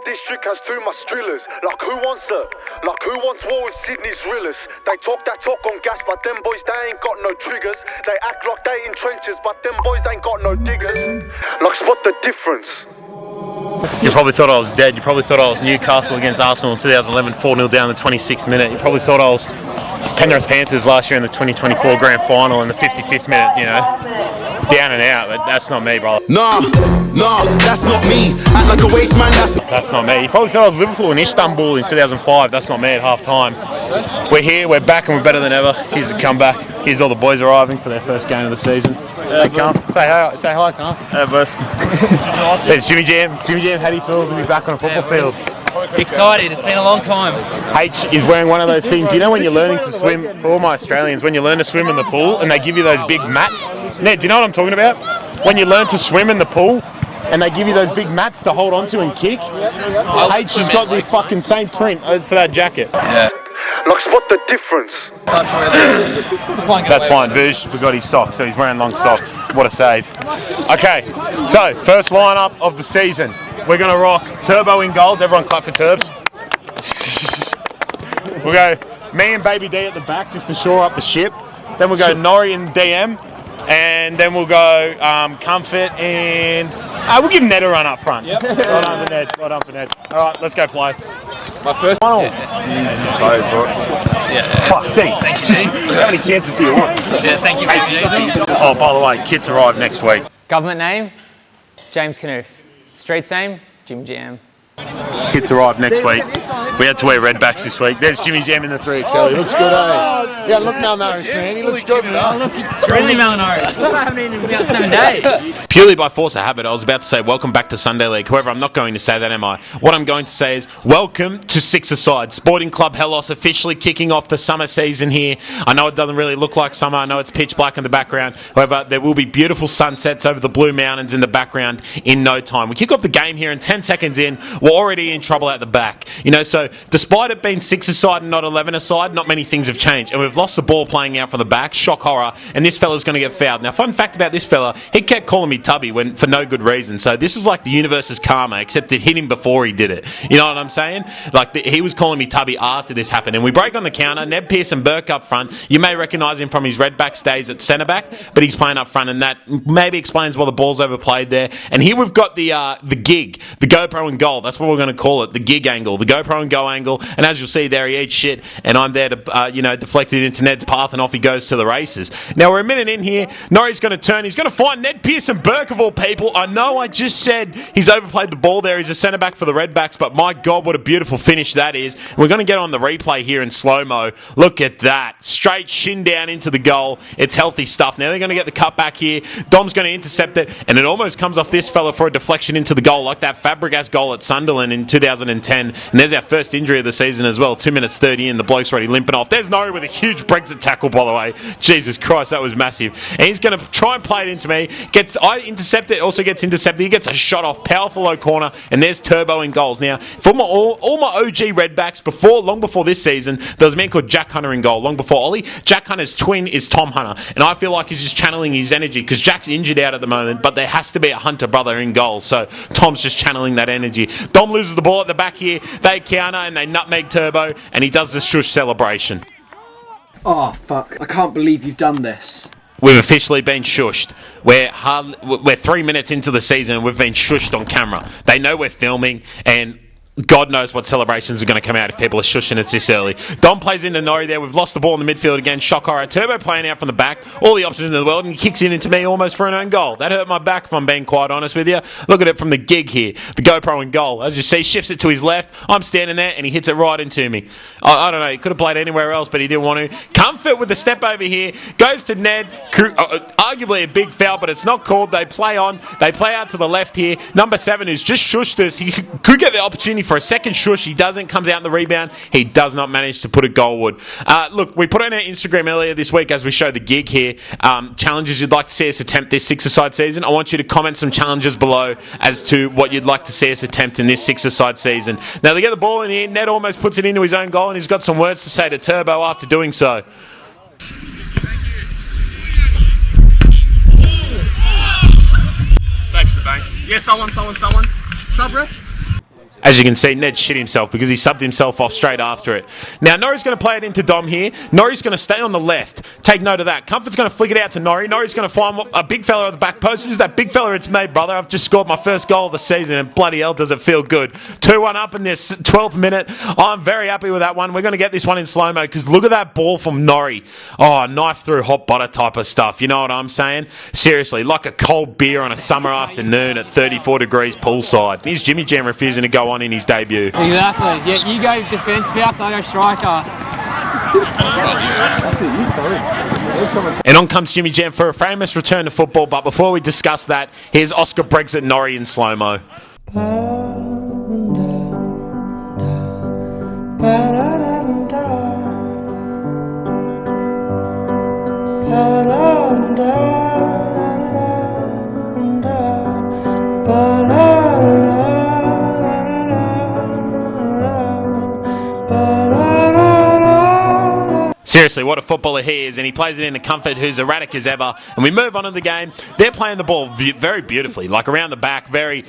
district has too much drillers. Like who wants it? Like who wants war with Sydney's realers? They talk that talk on gas, but them boys, they ain't got no triggers. They act like they in trenches, but them boys ain't got no diggers. Like spot the difference. You probably thought I was dead. You probably thought I was Newcastle against Arsenal in 2011, 4-0 down in the 26th minute. You probably thought I was Penrith Panthers last year in the 2024 grand final in the 55th minute, you know. Down and out, but that's not me, brother. Nah, that's not me. Act like a waste man, that's not me. You probably thought I was Liverpool in Istanbul in 2005. That's not me at half time. We're here, we're back, and we're better than ever. Here's the comeback. Here's all the boys arriving for their first game of the season. Hey, Carl. Say hi, Carl. Hey, boss. There's Jimmy Jam. Jimmy Jam, how do you feel to be back on a football field? Excited, it's been a long time. H is wearing one of those things. You know when you're learning to swim, for all my Australians, when you learn to swim in the pool and they give you those big mats? Ned, do you know what I'm talking about? When you learn to swim in the pool and they give you those big mats to hold onto and kick? H has got the fucking same print for that jacket. Yeah. Like spot the difference. That's fine, Virg forgot his socks, so he's wearing long socks. What a save. Okay, so first lineup of the season. We're going to rock Turbo in goals. Everyone clap for Turbs. We'll go me and Baby D at the back just to shore up the ship. Then we'll go Norrie and DM. And then we'll go Comfort and... we'll give Ned a run up front. Yep. Well done for Ned. Well done for Ned. All right, let's go play. My first one. Yeah. Fuck, D. Thank you, D. How many chances do you want? Yeah, thank you, VG. Oh, by the way, kits arrive next week. Government name, James Knuth. Streets name, Jim Jam. Kits arrive next week. We had to wear redbacks this week. There's Jimmy Jam in the 3XL. He looks good, eh? Yeah, look malnourished, man. He looks good, man. Oh, look, it's really malnourished. I haven't eaten in about 7 days. Purely by force of habit, I was about to say welcome back to Sunday League. However, I'm not going to say that, am I? What I'm going to say is welcome to Six-a-Side. Sporting Club Helos officially kicking off the summer season here. I know it doesn't really look like summer. I know it's pitch black in the background. However, there will be beautiful sunsets over the blue mountains in the background in no time. We kick off the game here and 10 seconds in, we're already in trouble at the back. You know, so despite it being 6-a-side and not 11-a-side, not many things have changed. And we've lost the ball playing out from the back. Shock horror. And this fella's going to get fouled. Now, fun fact about this fella, he kept calling me Tubby for no good reason. So this is like the universe's karma, except it hit him before he did it. You know what I'm saying? Like, he was calling me Tubby after this happened. And we break on the counter. Ned Pearson-Burke up front. You may recognise him from his Redbacks days at centre-back, but he's playing up front, and that maybe explains why the ball's overplayed there. And here we've got the gig, the GoPro and goal. That's what we're going to call it, the gig angle, the GoPro and go angle. And as you'll see there, he eats shit, and I'm there to, deflect it into Ned's path, and off he goes to the races. Now, we're a minute in here. Norrie's going to turn. He's going to find Ned Pearson-Burke, of all people. I know I just said he's overplayed the ball there. He's a centre-back for the Redbacks, but my God, what a beautiful finish that is. And we're going to get on the replay here in slow-mo. Look at that. Straight shin down into the goal. It's healthy stuff. Now they're going to get the cut back here. Dom's going to intercept it, and it almost comes off this fella for a deflection into the goal, like that Fabregas goal at Sunderland in 2010. And there's our first injury of the season as well. 2 minutes 30 in. The bloke's already limping off. There's Norrie with a huge Brexit tackle, by the way. Jesus Christ, that was massive. And he's going to try and play it into me. I intercept it, also gets intercepted. He gets a shot off. Powerful low corner. And there's Turbo in goals. Now, for all my OG Redbacks, long before this season, there was a man called Jack Hunter in goal. Long before Ollie. Jack Hunter's twin is Tom Hunter. And I feel like he's just channeling his energy because Jack's injured out at the moment, but there has to be a Hunter brother in goal. So Tom's just channeling that energy. Dom loses the ball at the back here. They counter and they nutmeg Turbo, and he does the shush celebration. Oh, fuck. I can't believe you've done this. We've officially been shushed. We're 3 minutes into the season and we've been shushed on camera. They know we're filming, and God knows what celebrations are going to come out if people are shushing it this early. Dom plays into Norrie there. We've lost the ball in the midfield again. Shock horror. Turbo playing out from the back. All the options in the world, and he kicks it into me almost for an own goal. That hurt my back, if I'm being quite honest with you. Look at it from the gig here. The GoPro in goal. As you see, shifts it to his left. I'm standing there, and he hits it right into me. I don't know. He could have played anywhere else, but he didn't want to. Comfort with the step over here. Goes to Ned. Arguably a big foul, but it's not called. They play on. They play out to the left here. Number 7, who's just shushed us. He could get the opportunity for a second shush. He doesn't. Comes out in the rebound. He does not manage to put it goalward. Look, we put on our Instagram earlier this week as we show the gig here. Challenges you'd like to see us attempt this six-a-side season. I want you to comment some challenges below as to what you'd like to see us attempt in this six-a-side season. Now they get the ball in here. Ned almost puts it into his own goal, and he's got some words to say to Turbo after doing so. Safe as a bank. Yeah, someone. Shut, bro. As you can see, Ned shit himself because he subbed himself off straight after it. Now, Norrie's going to play it into Dom here. Norrie's going to stay on the left. Take note of that. Comfort's going to flick it out to Norrie. Norrie's going to find a big fella at the back post. Who's that big fella? It's me, brother. I've just scored my first goal of the season, and bloody hell does it feel good. 2-1 up in this 12th minute. I'm very happy with that one. We're going to get this one in slow-mo because look at that ball from Norrie. Oh, knife through hot butter type of stuff. You know what I'm saying? Seriously, like a cold beer on a summer afternoon at 34 degrees poolside. Here's Jimmy Jam refusing to go on in his debut. Exactly. Yeah, you go defence, Falcon, I go striker. And on comes Jimmy Jam for a famous return to football. But before we discuss that, here's Oscar Brexit Norrie in slow-mo. Seriously, what a footballer he is, and he plays it into Comfort, who's erratic as ever. And we move on to the game. They're playing the ball very beautifully, like around the back, they're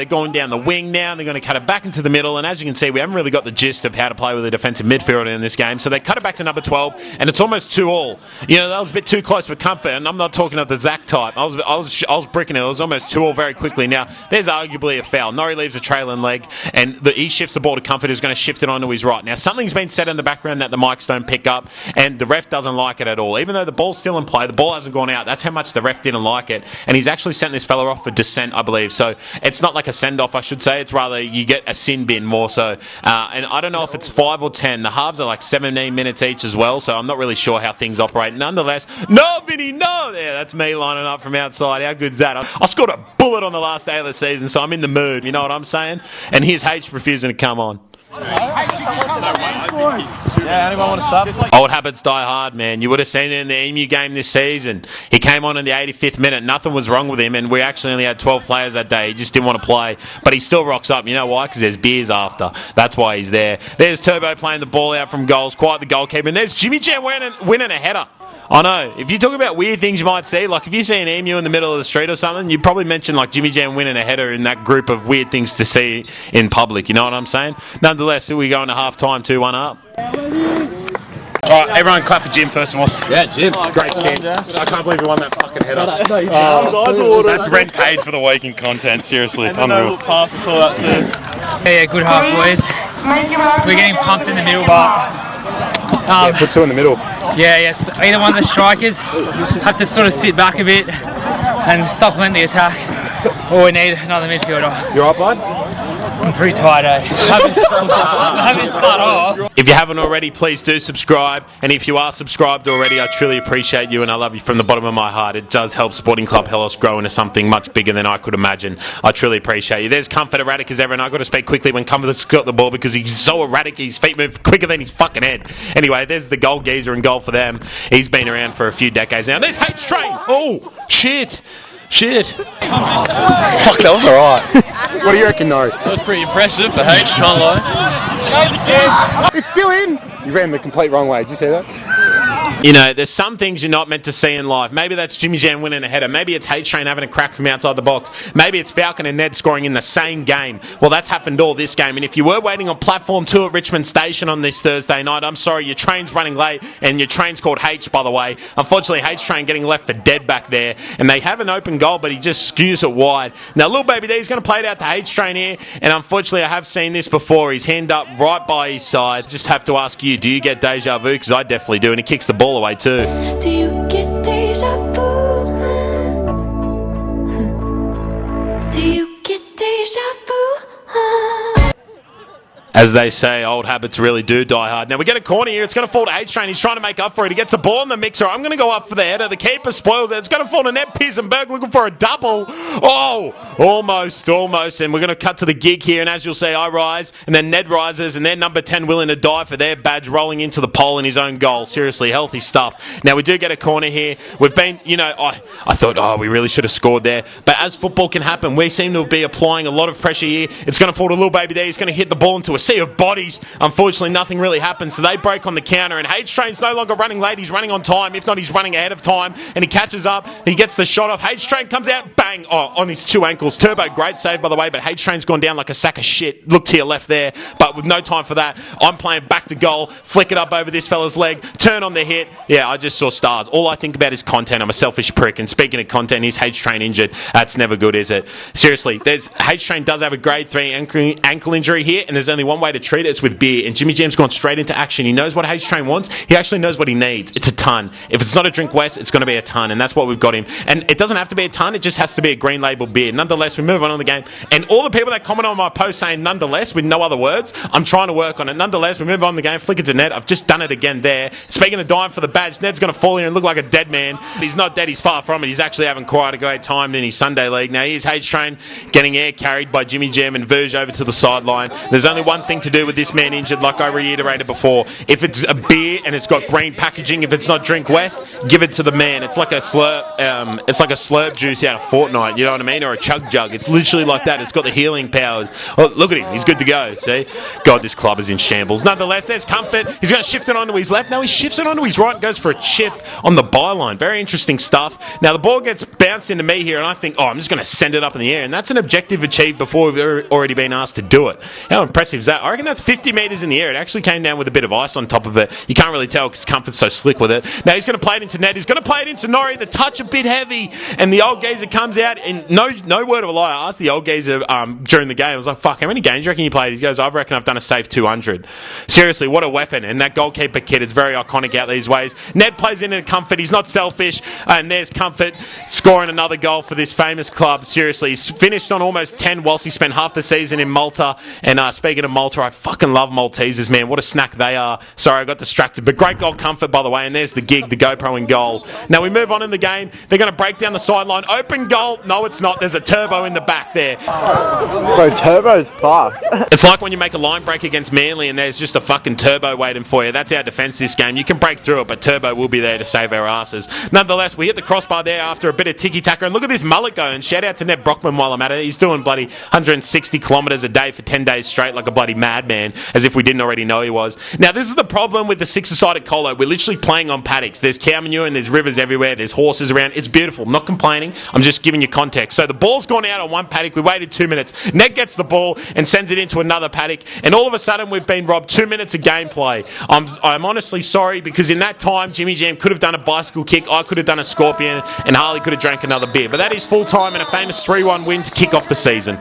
going down the wing now, and they're going to cut it back into the middle. And as you can see, we haven't really got the gist of how to play with a defensive midfielder in this game. So they cut it back to number 12, and it's almost 2-2. That was a bit too close for Comfort, and I'm not talking of the Zach type. I was bricking it. It was almost 2-2 very quickly. Now, there's arguably a foul. Norrie leaves a trailing leg, and he shifts the ball to Comfort, who's going to shift it onto his right. Now, something's been said in the background that the mics don't pick up, and the ref doesn't like it at all. Even though the ball's still in play, the ball hasn't gone out. That's how much the ref didn't like it. And he's actually sent this fella off for dissent, I believe. So it's not like a send-off, I should say. It's rather you get a sin bin more so. And I don't know if it's 5 or 10. The halves are like 17 minutes each as well, so I'm not really sure how things operate. Nonetheless, no, Vinny, no! Yeah, that's me lining up from outside. How good's that? I scored a bullet on the last day of the season, so I'm in the mood. You know what I'm saying? And here's H refusing to come on. Yeah, anyone want to sub? Old habits die hard, man. You would have seen it in the Emu game this season. He came on in the 85th minute. Nothing was wrong with him, and we actually only had 12 players that day. He just didn't want to play, but he still rocks up. You know why? Because there's beers after. That's why he's there. There's Turbo playing the ball out from goals, quite the goalkeeper, and there's Jimmy Jam winning a header. I know. If you talk about weird things you might see, like if you see an emu in the middle of the street or something, you'd probably mention like Jimmy Jam winning a header in that group of weird things to see in public. You know what I'm saying? Nonetheless, we go into half-time 2-1 up. All right, everyone clap for Jim first of all. Yeah, Jim. Great stand. I can't believe he won that fucking header. That's rent paid for the week in content, seriously. And no look pass, we saw that too. Yeah, good half, boys. We're getting pumped in the middle, but... Put two in the middle. Yes. Either one of the strikers have to sort of sit back a bit and supplement the attack, or we need another midfielder. You alright, bud? I'm pretty tired, eh? I'm having to start off. If you haven't already, please do subscribe. And if you are subscribed already, I truly appreciate you and I love you from the bottom of my heart. It does help Sporting Club Helos grow into something much bigger than I could imagine. I truly appreciate you. There's Comfort, erratic as ever, and I've got to speak quickly when Comfort's got the ball because he's so erratic, his feet move quicker than his fucking head. Anyway, there's the goal geezer in goal for them. He's been around for a few decades now. There's H-Train! Oh, shit! Fuck, that was alright. What do you reckon, Norrie? That was pretty impressive for H, can't lie. It's still in! You ran the complete wrong way. Did you see that? You know, there's some things you're not meant to see in life. Maybe that's Jimmy Jam winning a header. Maybe it's H-Train having a crack from outside the box. Maybe it's Falcon and Ned scoring in the same game. Well, that's happened all this game. And if you were waiting on platform 2 at Richmond Station on this Thursday night, I'm sorry, your train's running late. And your train's called H, by the way. Unfortunately, H-Train getting left for dead back there. And they have an open goal, but he just skews it wide. Now, little baby there, he's going to play it out to H-Train here. And unfortunately, I have seen this before. He's hand up right by his side. Just have to ask you, do you get deja vu? Because I definitely do. And he kicks the ball away too. Do you get deja vu? Do you get deja vu? As they say, old habits really do die hard. Now we get a corner here. It's going to fall to H-Train. He's trying to make up for it. He gets a ball in the mixer. I'm going to go up for the header. The keeper spoils it. It's going to fall to Ned Pisenberg looking for a double. Oh, almost. And we're going to cut to the gig here. And as you'll see, I rise. And then Ned rises. And then number 10 willing to die for their badge rolling into the pole in his own goal. Seriously, healthy stuff. Now we do get a corner here. We've been, I thought, we really should have scored there. But as football can happen, we seem to be applying a lot of pressure here. It's going to fall to little baby there. He's going to hit the ball into a sea of bodies. Unfortunately, nothing really happens, so they break on the counter, and H Train's no longer running late. He's running on time. If not, he's running ahead of time, and he catches up. He gets the shot off. H Train comes out, bang, on his 2 ankles. Turbo, great save, by the way, but H Train's gone down like a sack of shit. Look to your left there, but with no time for that, I'm playing back to goal, flick it up over this fella's leg, turn on the hit. Yeah, I just saw stars. All I think about is content. I'm a selfish prick, and speaking of content, is H Train injured? That's never good, is it? Seriously, H Train does have a grade 3 ankle injury here, and there's only one way to treat it. It's with beer, and Jimmy Jam's gone straight into action. He knows what H Train wants. He actually knows what he needs. It's a ton. If it's not a Drink West, it's going to be a ton, and that's what we've got him. And it doesn't have to be a ton. It just has to be a green label beer. Nonetheless, we move on the game, and all the people that comment on my post saying nonetheless with no other words, I'm trying to work on it. Nonetheless, we move on the game. Flick it to Ned. I've just done it again there. Speaking of dying for the badge, Ned's going to fall here and look like a dead man. He's not dead. He's far from it. He's actually having quite a great time in his Sunday league. Now, here's H Train getting air carried by Jimmy Jam and Verge over to the sideline. There's only one thing to do with this man injured, like I reiterated before. If it's a beer and it's got green packaging, if it's not Drink West, give it to the man. It's like a slurp. It's like a slurp juice out of Fortnite. You know what I mean? Or a chug jug. It's literally like that. It's got the healing powers. Oh, look at him. He's good to go. See? God, this club is in shambles. Nonetheless, there's Comfort. He's going to shift it onto his left. No, he shifts it onto his right and goes for a chip on the byline. Very interesting stuff. Now, the ball gets bounced into me here, and I think, oh, I'm just going to send it up in the air. And that's an objective achieved before we've already been asked to do it. How impressive is that? I reckon that's 50 metres in the air. It actually came down with a bit of ice on top of it. You can't really tell because Comfort's so slick with it. Now, he's going to play it into Ned. He's going to play it into Norrie. The touch a bit heavy. And the old geezer comes out, and no word of a lie. I asked the old geezer during the game. I was like, fuck, how many games do you reckon you played? He goes, I reckon I've done a safe 200. Seriously, what a weapon. And that goalkeeper kid is very iconic out these ways. Ned plays into Comfort. He's not selfish. And there's Comfort scoring another goal for this famous club. Seriously, he's finished on almost 10 whilst he spent half the season in Malta. And speaking of Malta, I fucking love Maltesers, man. What a snack they are. Sorry, I got distracted. But great goal, Comfort, by the way. And there's the gig, the GoPro in goal. Now we move on in the game. They're going to break down the sideline. Open goal. No, it's not. There's a turbo in the back there. Bro, Turbo's fucked. It's like when you make a line break against Manly and there's just a fucking turbo waiting for you. That's our defence this game. You can break through it, but Turbo will be there to save our asses. Nonetheless, we hit the crossbar there after a bit of tiki-taka. And look at this mullet go. And shout out to Ned Brockman while I'm at it. He's doing bloody 160 kilometres a day for 10 days straight like a bloody madman, as if we didn't already know he was. Now, this is the problem with the six-a-side at Colo. We're literally playing on paddocks. There's cow manure and there's rivers everywhere. There's horses around. It's beautiful. I'm not complaining. I'm just giving you context. So the ball's gone out on one paddock. We waited 2 minutes. Ned gets the ball and sends it into another paddock. And all of a sudden, we've been robbed 2 minutes of gameplay. I'm honestly sorry because in that time, Jimmy Jam could have done a bicycle kick. I could have done a scorpion. And Harley could have drank another beer. But that is full time and a famous 3-1 win to kick off the season.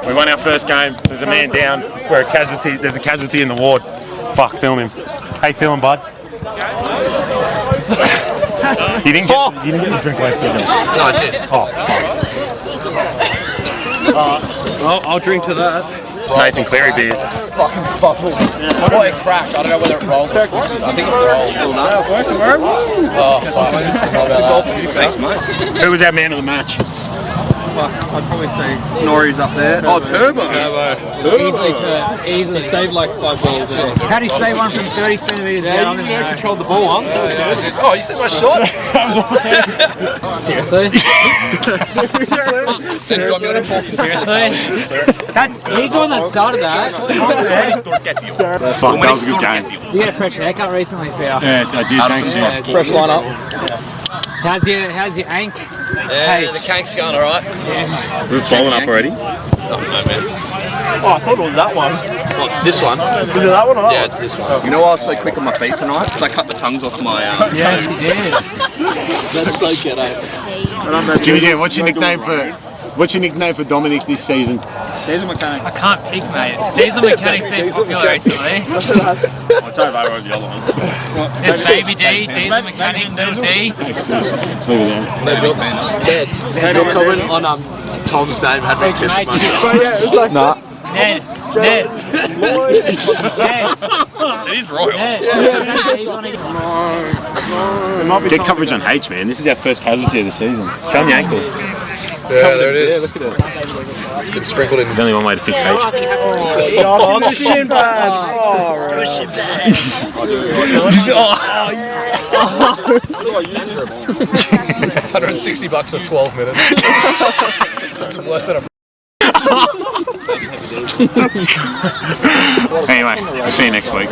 We won our first game. There's a man down. We're a casualty. There's a casualty in the ward. Fuck, film him. How you feeling, bud? You didn't get the drink last season. No, I did. Oh, fuck. I'll drink to that. Nathan Cleary beers. Fucking fuck. What it cracked. I don't know whether it rolled. I think it rolled. Oh, fuck. Thanks, mate. Who was our man of the match? I'd probably say Norrie's up there. Turbo. Easily saved like 5 goals. How do you save one from 30 centimetres down? You controlled the ball once. Oh, you said my shot? Seriously? Seriously? He's the one that started that. Fuck, that was a good game. You got a fresh haircut recently, Phil. Yeah, I did. Thanks, yeah. Fresh lineup. How's your ankh? Yeah, the cake's going alright. Is this swollen up already? I don't know, man. Oh, I thought it was that one. What, this one? Is it that one or that Yeah, one? it's this one. You know why I was so quick on my feet tonight? Because I cut the tongues off my Yes, you did. That's so ghetto. Jimmy Jam, what's your nickname for Dominic this season? There's a mechanic. I can't pick, mate. These are mechanics been popular recently. I'll tell you about the other one. There's Baby D, D's a mechanic, Little D. Let's leave it there. Dead. No comment on Tom's name. Had me kiss myself. Yeah, it was like Ned. Ned. It is royal. Get coverage on H, man. This is our first casualty of the season. Show him your ankle. Yeah, there it is. Yeah, look at it. It's been sprinkled in. There's only one way to fix H. On the shin pad. Oh, right. Shin pad. 160 bucks for 12 minutes. That's worse than a Anyway, we'll see you next week.